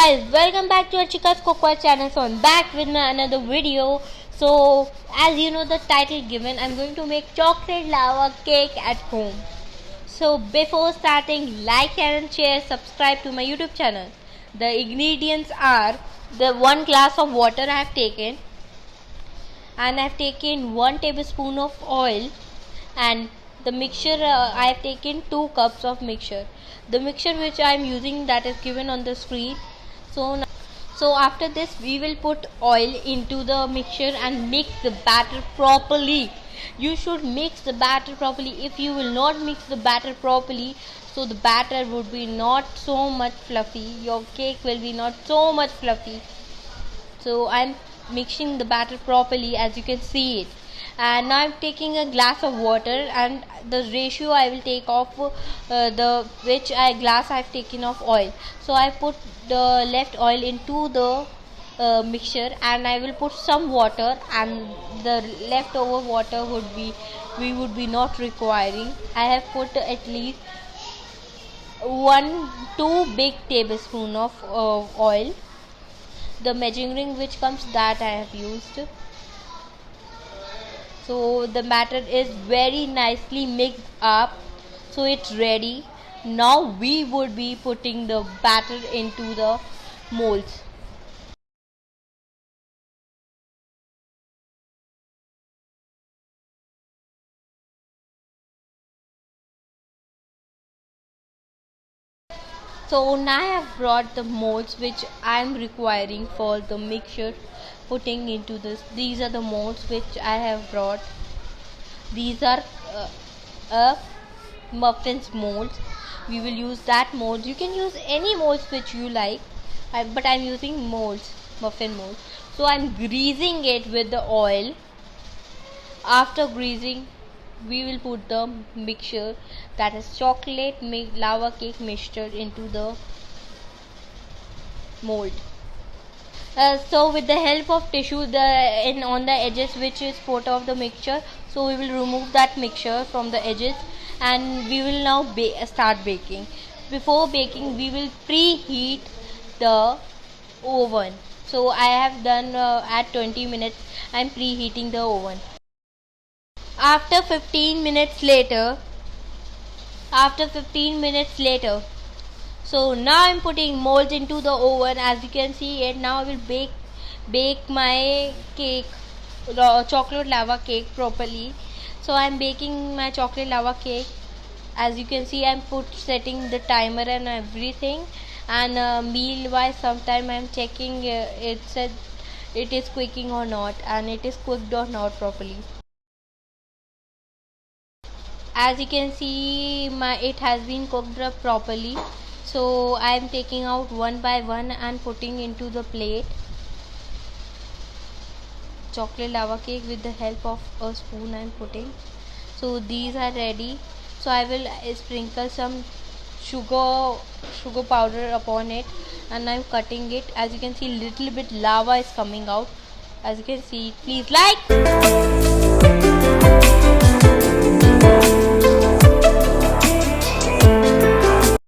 guys, welcome back to Archika's Cocoa channel. So I'm back with my another video. So as you know the title given, I'm going to make chocolate lava cake at home. So before starting, like and share, subscribe to my YouTube channel. The ingredients are the 1 glass of water I have taken, and I have taken 1 tablespoon of oil, and the mixture I have taken 2 cups of mixture. The mixture which I am using, that is given on the screen. So after this we will put oil into the mixture and mix the batter properly. You should mix the batter properly. If you will not mix the batter properly, so the batter would be not so much fluffy. Your cake will be not so much fluffy. So I'm mixing the batter properly, as you can see it. And now I'm taking a glass of water, and the ratio I will take of the which glass I've taken of oil. So I put the left oil into the mixture, and I will put some water, and the leftover water we would be not requiring. I have put at least 2 big tablespoon of oil. The measuring which comes, that I have used. So the batter is very nicely mixed up, so it's ready. Now we would be putting the batter into the molds. So now I have brought the molds which I am requiring for the mixture putting into this. These are the molds which I have brought. These are muffins molds. We will use that mold. You can use any molds which you like, but I'm using muffin molds. So I'm greasing it with the oil. After greasing, we will put the mixture, that is chocolate lava cake mixture, into the mold. So with the help of tissue on the edges which is part of the mixture, so we will remove that mixture from the edges, and we will now start baking. Before baking, we will preheat the oven. So I have done at 20 minutes. I am preheating the oven. After 15 minutes later, so now I'm putting molds into the oven, as you can see it. Now I will bake my cake, chocolate lava cake, properly. So I'm baking my chocolate lava cake. As you can see, I'm setting the timer and everything, and meanwhile sometime I'm checking it said it is cooking or not, and it is cooked or not properly. As you can see, it has been cooked up properly. So I am taking out one by one and putting into the plate chocolate lava cake with the help of a spoon. I am putting. So these are ready. So I will sprinkle some sugar powder upon it, and I'm cutting it. As you can see, little bit lava is coming out. As you can see, please like.